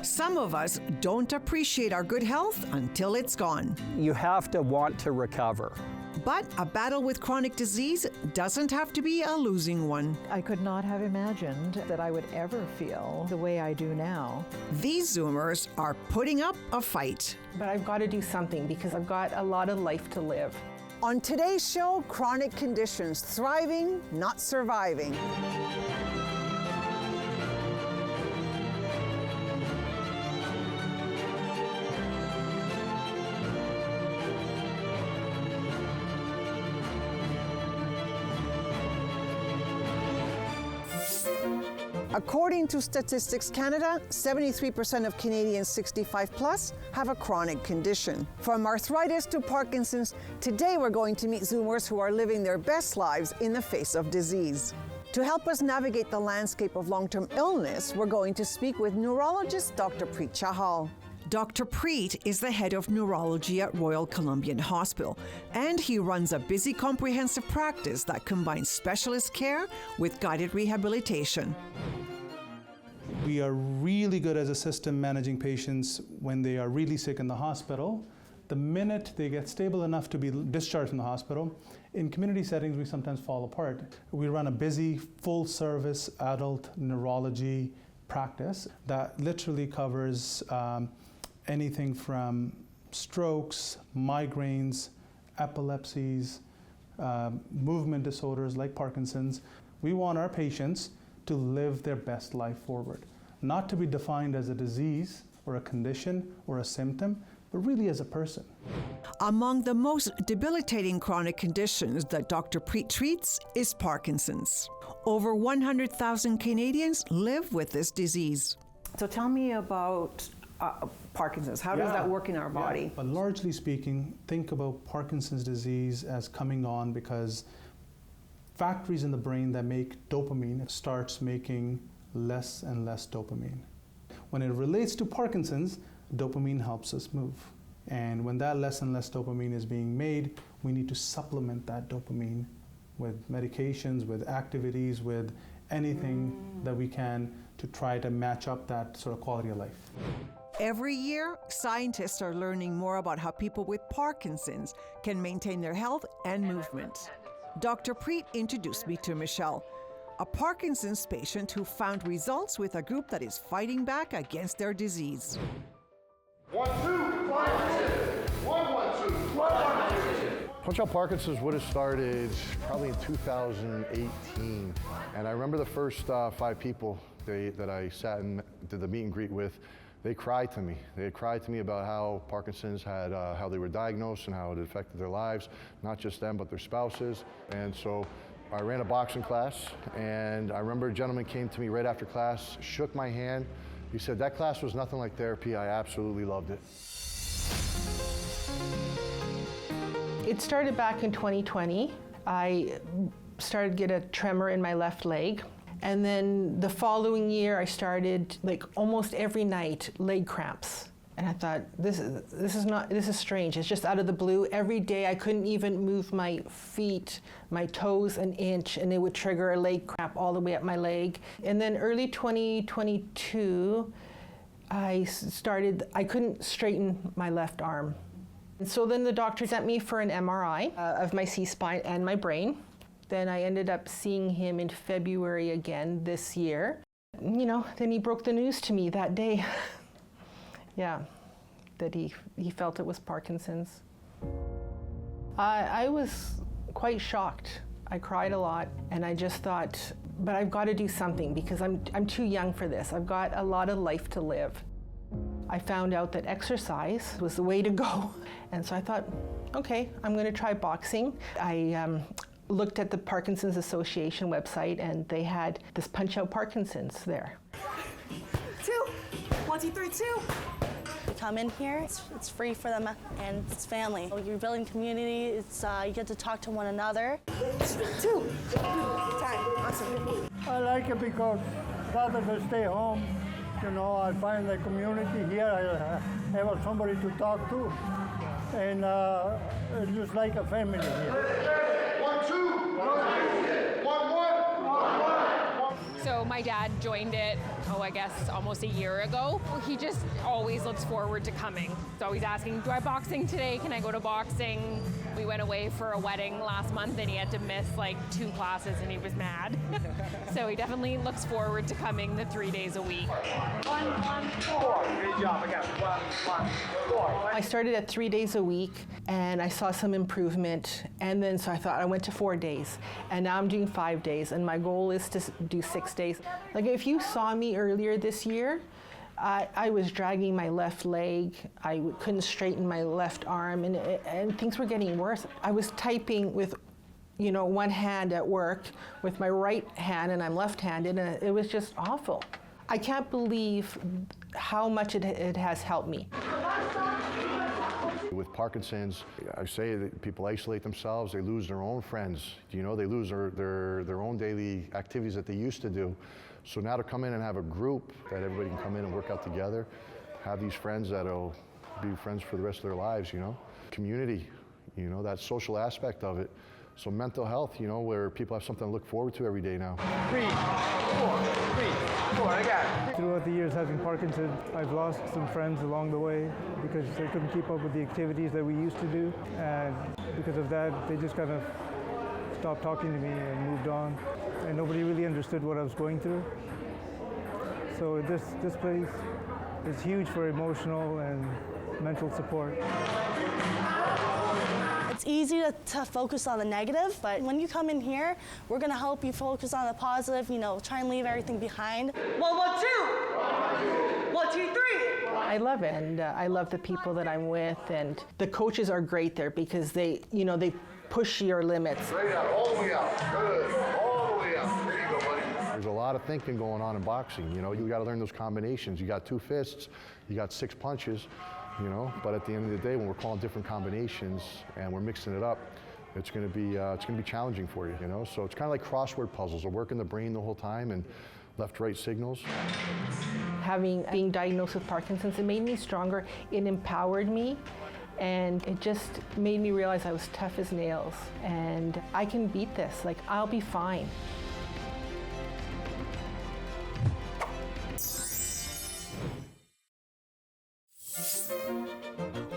Some of us don't appreciate our good health until it's gone. You have to want to recover. But a battle with chronic disease doesn't have to be a losing one. I could not have imagined that I would ever feel the way I do now. These Zoomers are putting up a fight. But I've got to do something because I've got a lot of life to live. On today's show, chronic conditions, thriving, not surviving. According to Statistics Canada, 73% of Canadians 65 plus have a chronic condition. From arthritis to Parkinson's, today we're going to meet Zoomers who are living their best lives in the face of disease. To help us navigate the landscape of long-term illness, we're going to speak with neurologist Dr. Preet Chahal. Dr. Preet is the head of neurology at Royal Columbian Hospital, and he runs a busy comprehensive practice that combines specialist care with guided rehabilitation. We are really good as a system managing patients when they are really sick in the hospital. The minute they get stable enough to be discharged from the hospital, in community settings we sometimes fall apart. We run a busy, full-service adult neurology practice that literally covers anything from strokes, migraines, epilepsies, movement disorders like Parkinson's. We want our patients to live their best life forward, not to be defined as a disease or a condition or a symptom, but really as a person. Among the most debilitating chronic conditions that Dr. Preet treats is Parkinson's. Over 100,000 Canadians live with this disease. So tell me about Parkinson's. How does that work in our body? But largely speaking, think about Parkinson's disease as coming on because factories in the brain that make dopamine starts making less and less dopamine. When it relates to Parkinson's, dopamine helps us move. And when that less and less dopamine is being made, we need to supplement that dopamine with medications, with activities, with anything that we can to try to match up that sort of quality of life. Every year, scientists are learning more about how people with Parkinson's can maintain their health and movement. Dr. Preet introduced me to Michelle, a Parkinson's patient who found results with a group that is fighting back against their disease. 1, 2, Parkinson's. 1, 1, 2, 1, 1, 2. Punch Out Parkinson's would have started probably in 2018. And I remember the first 5 people that I sat and did the meet and greet with, they cried to me. They had cried to me about how Parkinson's had, how they were diagnosed and how it affected their lives, not just them, but their spouses. And so I ran a boxing class, and I remember a gentleman came to me right after class, shook my hand. He said, that class was nothing like therapy. I absolutely loved it. It started back in 2020. I started to get a tremor in my left leg. And then the following year, I started like almost every night leg cramps. And I thought, this is strange. It's just out of the blue. Every day I couldn't even move my feet, my toes an inch, and it would trigger a leg cramp all the way up my leg. And then early 2022, I couldn't straighten my left arm. And so then the doctor sent me for an MRI of my C-spine and my brain. Then I ended up seeing him in February again this year. You know, then he broke the news to me that day. Yeah, that he felt it was Parkinson's. I was quite shocked. I cried a lot, and I just thought, but I've got to do something because I'm too young for this. I've got a lot of life to live. I found out that exercise was the way to go. And so I thought, okay, I'm going to try boxing. I looked at the Parkinson's Association website, and they had this Punch Out Parkinson's there. 2, 1, 2, 3, 2. You come in here, it's free for them, and it's family. You're building community, it's you get to talk to one another. 2. Time. Awesome. I like it because rather than stay home, you know, I find the community here. I have somebody to talk to, and it's just like a family here. 1, 2, 1, 1, 1, 1. So my My dad joined it, I guess almost a year ago. He just always looks forward to coming. He's always asking, do I have boxing today? Can I go to boxing? We went away for a wedding last month and he had to miss like 2 classes and he was mad. So he definitely looks forward to coming the 3 days a week. 1, 1, 4. Good job. Again. 1, 1, 4. I started at 3 days a week and I saw some improvement, and then so I thought I went to 4 days, and now I'm doing 5 days, and my goal is to do 6 days. Like if you saw me earlier this year, I was dragging my left leg, I couldn't straighten my left arm, and things were getting worse. I was typing with one hand at work with my right hand, and I'm left-handed, and it was just awful. I can't believe how much it has helped me. With Parkinson's, I say that people isolate themselves, they lose their own friends, they lose their own daily activities that they used to do. So now to come in and have a group that everybody can come in and work out together, have these friends that'll be friends for the rest of their lives, Community, that social aspect of it. So mental health, where people have something to look forward to every day now. 3, 4, 3, 4, again. Throughout the years having Parkinson's, I've lost some friends along the way because they couldn't keep up with the activities that we used to do. And because of that, they just kind of stopped talking to me and moved on. And nobody really understood what I was going through. So this place is huge for emotional and mental support. It's easy to focus on the negative, but when you come in here, we're going to help you focus on the positive, try and leave everything behind. 1, 1, 2. 1, 2, 3. I love it, and I love the people that I'm with, and the coaches are great there because they push your limits. Straight out, all the way out. Good. All the way out. There you go, buddy. There's a lot of thinking going on in boxing, you got to learn those combinations. You got 2 fists, you got 6 punches. But at the end of the day, when we're calling different combinations and we're mixing it up, it's going to be challenging for you, So it's kind of like crossword puzzles. We're working the brain the whole time and left-right signals. Being diagnosed with Parkinson's, it made me stronger. It empowered me, and it just made me realize I was tough as nails, and I can beat this. Like, I'll be fine.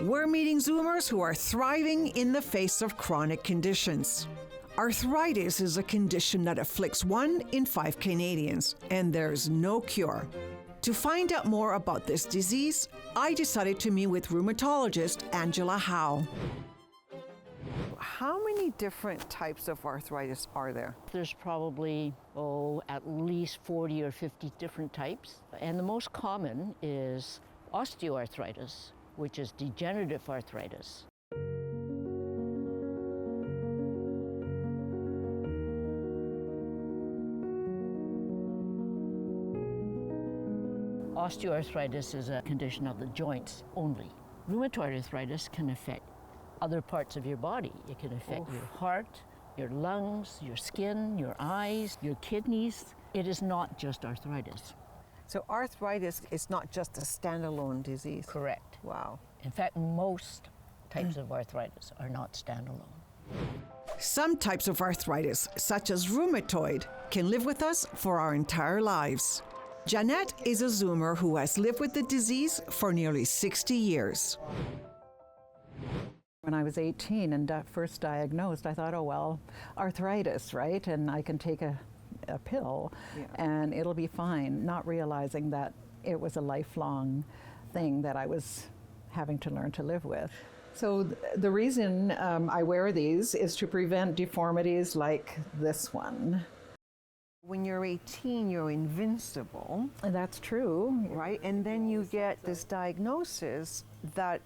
We're meeting Zoomers who are thriving in the face of chronic conditions. Arthritis is a condition that afflicts 1 in 5 Canadians, and there's no cure. To find out more about this disease, I decided to meet with rheumatologist Angela Howe. How many different types of arthritis are there? There's probably, at least 40 or 50 different types. And the most common is osteoarthritis, which is degenerative arthritis. Osteoarthritis is a condition of the joints only. Rheumatoid arthritis can affect other parts of your body. It can affect your heart, your lungs, your skin, your eyes, your kidneys. It is not just arthritis. So arthritis is not just a standalone disease? Correct. Wow. In fact, most types of arthritis are not standalone. Some types of arthritis, such as rheumatoid, can live with us for our entire lives. Jeanette is a Zoomer who has lived with the disease for nearly 60 years. When I was 18 and first diagnosed, I thought, oh, well, arthritis, right? And I can take a pill and it'll be fine, not realizing that it was a lifelong thing that I was having to learn to live with. So the reason I wear these is to prevent deformities like this one. When you're 18, you're invincible. That's true. Right? And then you get this diagnosis that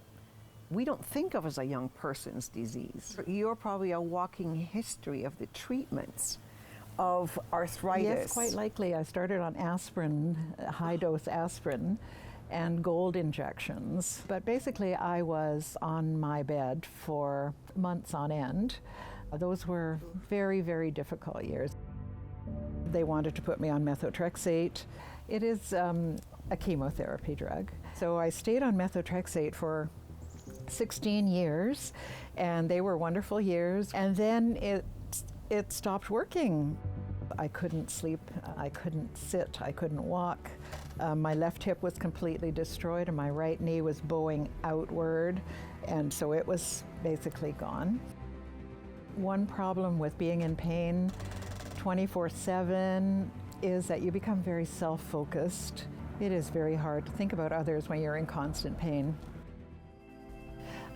we don't think of as a young person's disease. You're probably a walking history of the treatments of arthritis. Yes, quite likely. I started on aspirin, high-dose aspirin, and gold injections. But basically, I was on my bed for months on end. Those were very, very difficult years. They wanted to put me on methotrexate. It is a chemotherapy drug. So I stayed on methotrexate for 16 years, and they were wonderful years. And then it stopped working. I couldn't sleep, I couldn't sit, I couldn't walk. My left hip was completely destroyed and my right knee was bowing outward, and so it was basically gone. One problem with being in pain 24/7 is that you become very self-focused. It is very hard to think about others when you're in constant pain.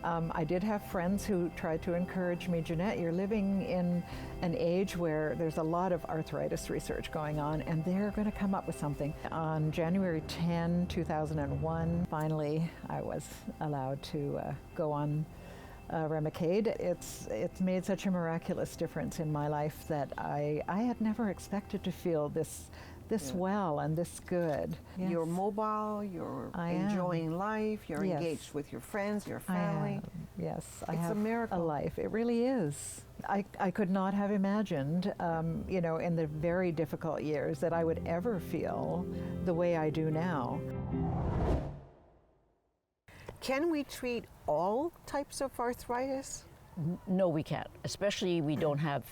I did have friends who tried to encourage me, Jeanette, you're living in an age where there's a lot of arthritis research going on and they're going to come up with something. On January 10, 2001, finally I was allowed to go on Remicade. It's made such a miraculous difference in my life that I had never expected to feel this well and this good. Yes. You're mobile, you're enjoying life, you're engaged with your friends, your family. Yes, I have a miracle. A life. It really is. I could not have imagined, you know, in the very difficult years that I would ever feel the way I do now. Can we treat all types of arthritis? No, we can't. Especially we don't have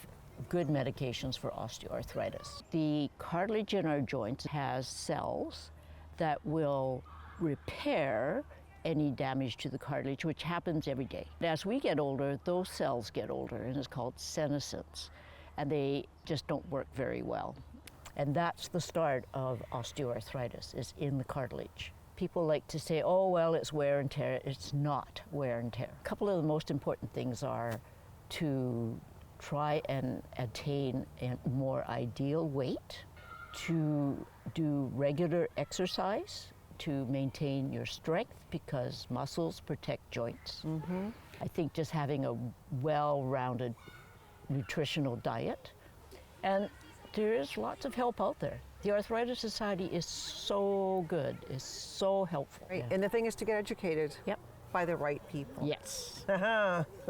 good medications for osteoarthritis. The cartilage in our joints has cells that will repair any damage to the cartilage, which happens every day. As we get older, those cells get older, and it's called senescence, and they just don't work very well. And that's the start of osteoarthritis, is in the cartilage. People like to say, oh, well, it's wear and tear. It's not wear and tear. A couple of the most important things are to try and attain a more ideal weight, to do regular exercise, to maintain your strength, because muscles protect joints. Mm-hmm. I think just having a well-rounded nutritional diet, and there is lots of help out there. The Arthritis Society is so good, is so helpful. Right. Yeah. And the thing is to get educated. Yep. By the right people. Yes.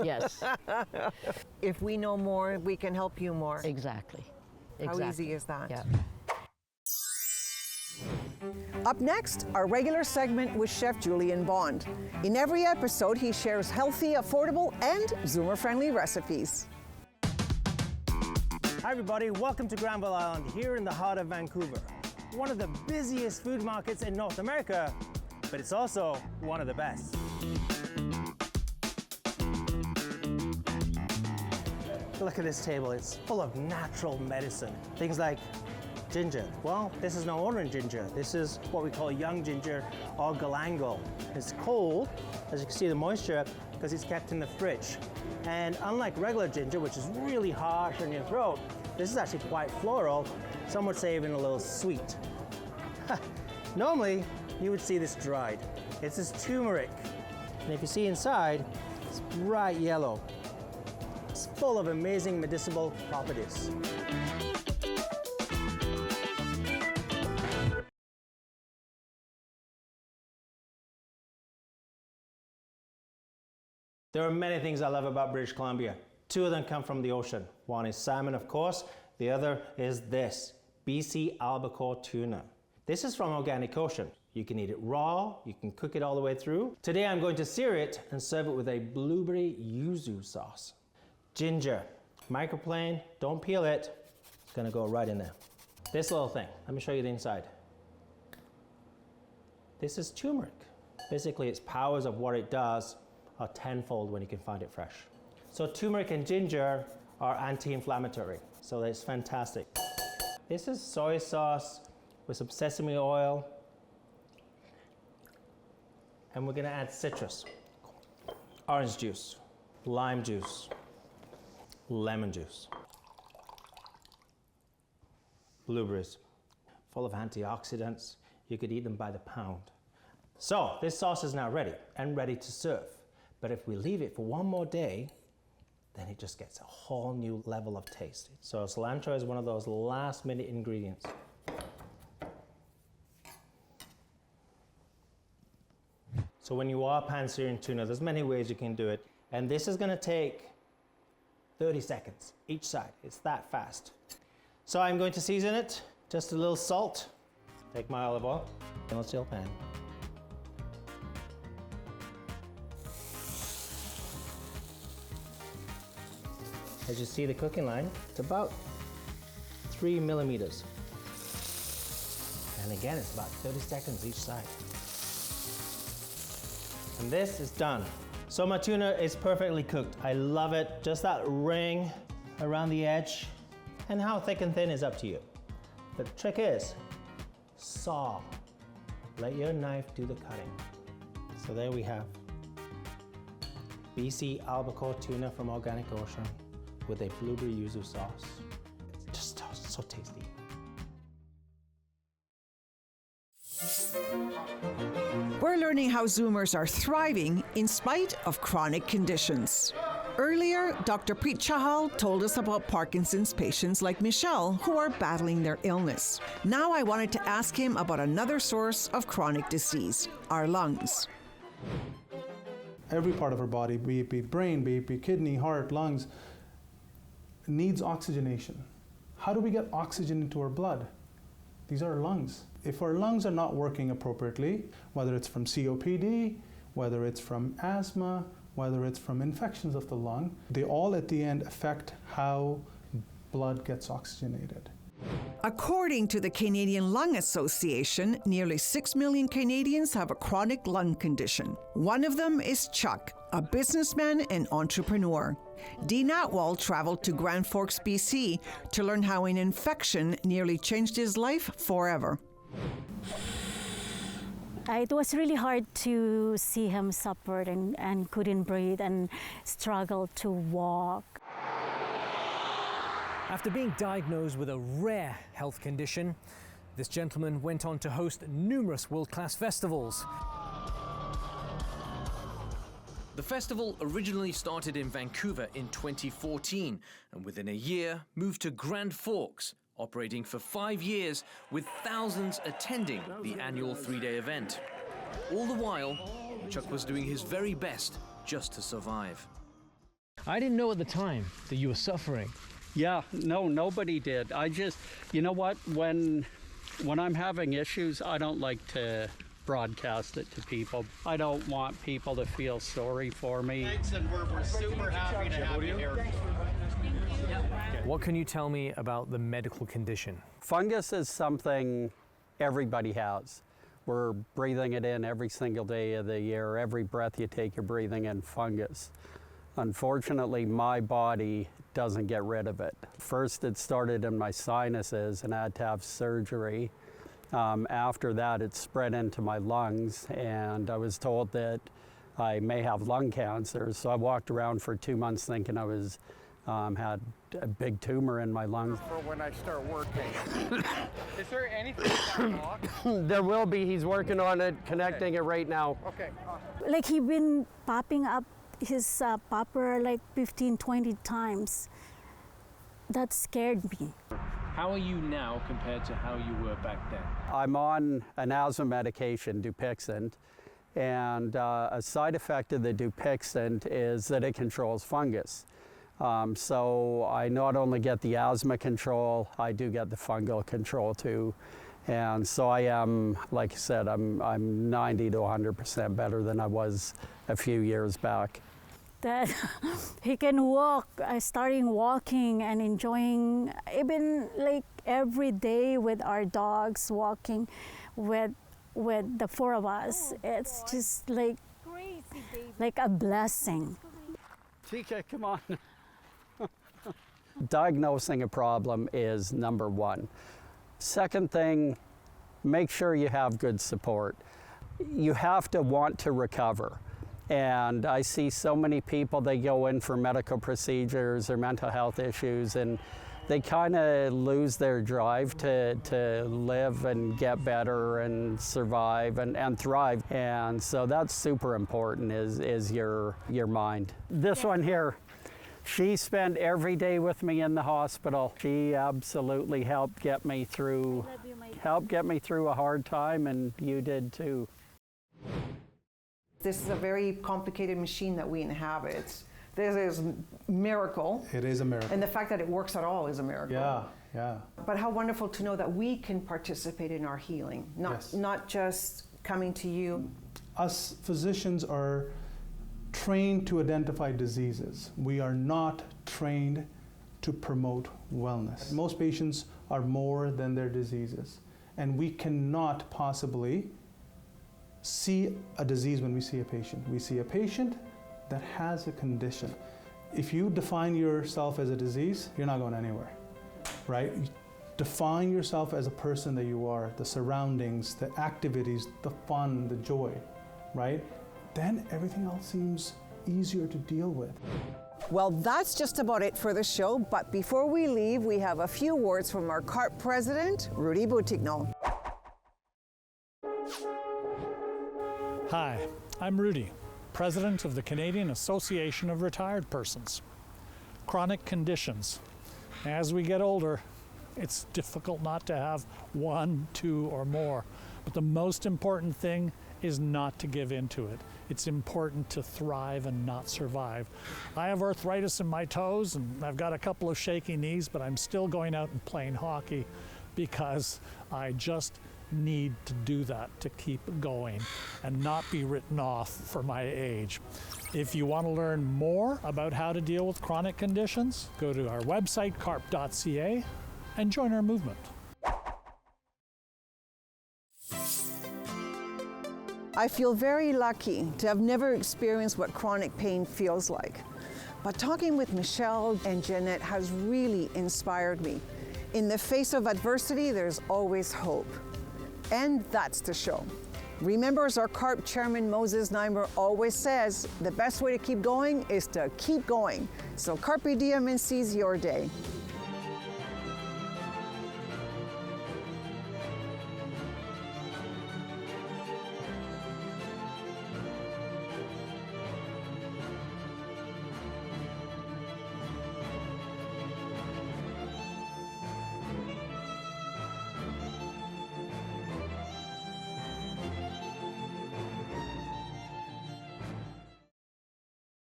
Yes. If we know more, we can help you more. Exactly. How easy is that? Yeah. Up next, our regular segment with Chef Julian Bond. In every episode, he shares healthy, affordable, and Zoomer-friendly recipes. Hi everybody, welcome to Granville Island here in the heart of Vancouver. One of the busiest food markets in North America, but it's also one of the best. Look at this table, it's full of natural medicine. Things like ginger. Well, this is no ordinary ginger. This is what we call young ginger or galangal. It's cold, as you can see the moisture, because it's kept in the fridge. And unlike regular ginger, which is really harsh on your throat, this is actually quite floral. Some would say even a little sweet. Normally, you would see this dried. It's this turmeric. And if you see inside, it's bright yellow. It's full of amazing medicinal properties. There are many things I love about British Columbia. Two of them come from the ocean. One is salmon, of course. The other is this, BC albacore tuna. This is from Organic Ocean. You can eat it raw, you can cook it all the way through. Today I'm going to sear it and serve it with a blueberry yuzu sauce. Ginger, microplane, don't peel it. It's gonna go right in there. This little thing, let me show you the inside. This is turmeric. Basically, its powers of what it does are tenfold when you can find it fresh. So turmeric and ginger are anti-inflammatory, so that's fantastic. This is soy sauce with some sesame oil, and we're gonna add citrus, orange juice, lime juice, lemon juice, blueberries, full of antioxidants. You could eat them by the pound. So this sauce is now ready and ready to serve. But if we leave it for one more day, then it just gets a whole new level of taste. So cilantro is one of those last minute ingredients. So when you are pan searing tuna, there's many ways you can do it. And this is gonna take 30 seconds each side. It's that fast. So I'm going to season it, just a little salt. Take my olive oil, stainless steel pan. As you see the cooking line, it's about 3 millimeters. And again, it's about 30 seconds each side. And this is done. So my tuna is perfectly cooked. I love it. Just that ring around the edge. And how thick and thin is up to you. The trick is, saw. Let your knife do the cutting. So there we have BC albacore tuna from Organic Ocean with a blueberry yuzu sauce. It's just so tasty. We're learning how Zoomers are thriving in spite of chronic conditions. Earlier, Dr. Preet Chahal told us about Parkinson's patients like Michelle who are battling their illness. Now I wanted to ask him about another source of chronic disease, our lungs. Every part of our body, be it brain, be it kidney, heart, lungs, needs oxygenation. How do we get oxygen into our blood? These are our lungs. If our lungs are not working appropriately, whether it's from COPD, whether it's from asthma, whether it's from infections of the lung, they all at the end affect how blood gets oxygenated. According to the Canadian Lung Association, nearly 6 million Canadians have a chronic lung condition. One of them is Chuck, a businessman and entrepreneur. Dean Atwell traveled to Grand Forks, BC to learn how an infection nearly changed his life forever. It was really hard to see him suffer and couldn't breathe and struggle to walk. After being diagnosed with a rare health condition, this gentleman went on to host numerous world-class festivals. The festival originally started in Vancouver in 2014 and within a year moved to Grand Forks, operating for 5 years with thousands attending the annual 3-day event. All the while, Chuck was doing his very best just to survive. I didn't know at the time that you were suffering. Yeah, no, nobody did. I just, you know what, when I'm having issues, I don't like to broadcast it to people. I don't want people to feel sorry for me. Thanks, and we're super happy to have you here. What can you tell me about the medical condition? Fungus is something everybody has. We're breathing it in every single day of the year. Every breath you take, you're breathing in fungus. Unfortunately, my body doesn't get rid of it. First, it started in my sinuses and I had to have surgery. After that, it spread into my lungs, and I was told that I may have lung cancer. So I walked around for 2 months thinking I was had a big tumor in my lungs. For when I start working. Is there anything that There will be. He's working on it, connecting it right now. Okay. Like he been popping up his popper like 15, 20 times. That scared me. How are you now compared to how you were back then? I'm on an asthma medication, Dupixent, and a side effect of the Dupixent is that it controls fungus. So I not only get the asthma control, I do get the fungal control too. And so I am, like I said, I'm 90 to 100% better than I was a few years back. That he can walk, starting walking and enjoying, even like every day with our dogs, walking with the 4 of us. It's just like a blessing. TK, come on. Diagnosing a problem is number one. Second thing, make sure you have good support. You have to want to recover. And I see so many people, they go in for medical procedures or mental health issues, and they kind of lose their drive to live and get better and survive and thrive. And so that's super important, is your mind. This one here, she spent every day with me in the hospital. She absolutely helped get me through a hard time, and you did too. This is a very complicated machine that we inhabit. This is a miracle. It is a miracle. And the fact that it works at all is a miracle. Yeah, yeah. But how wonderful to know that we can participate in our healing, not just coming to you. Us physicians are trained to identify diseases. We are not trained to promote wellness. Most patients are more than their diseases. And we cannot possibly see a disease when we see a patient. We see a patient that has a condition. If you define yourself as a disease, you're not going anywhere, right? Define yourself as a person that you are, the surroundings, the activities, the fun, the joy, right? Then everything else seems easier to deal with. Well, that's just about it for the show, but before we leave, we have a few words from our Carpe president, Rudy Boutignon. Hi, I'm Rudy, president of the Canadian Association of Retired Persons. Chronic conditions. As we get older, it's difficult not to have one, two, or more. But the most important thing is not to give into it. It's important to thrive and not survive. I have arthritis in my toes and I've got a couple of shaky knees, but I'm still going out and playing hockey because I just need to do that to keep going and not be written off for my age. If you want to learn more about how to deal with chronic conditions, go to our website, carpe.ca, and join our movement. I feel very lucky to have never experienced what chronic pain feels like. But talking with Michelle and Jeanette has really inspired me. In the face of adversity, there's always hope. And that's the show. Remember, as our Carpe chairman Moses Neimer always says, the best way to keep going is to keep going. So Carpe Diem and seize your day.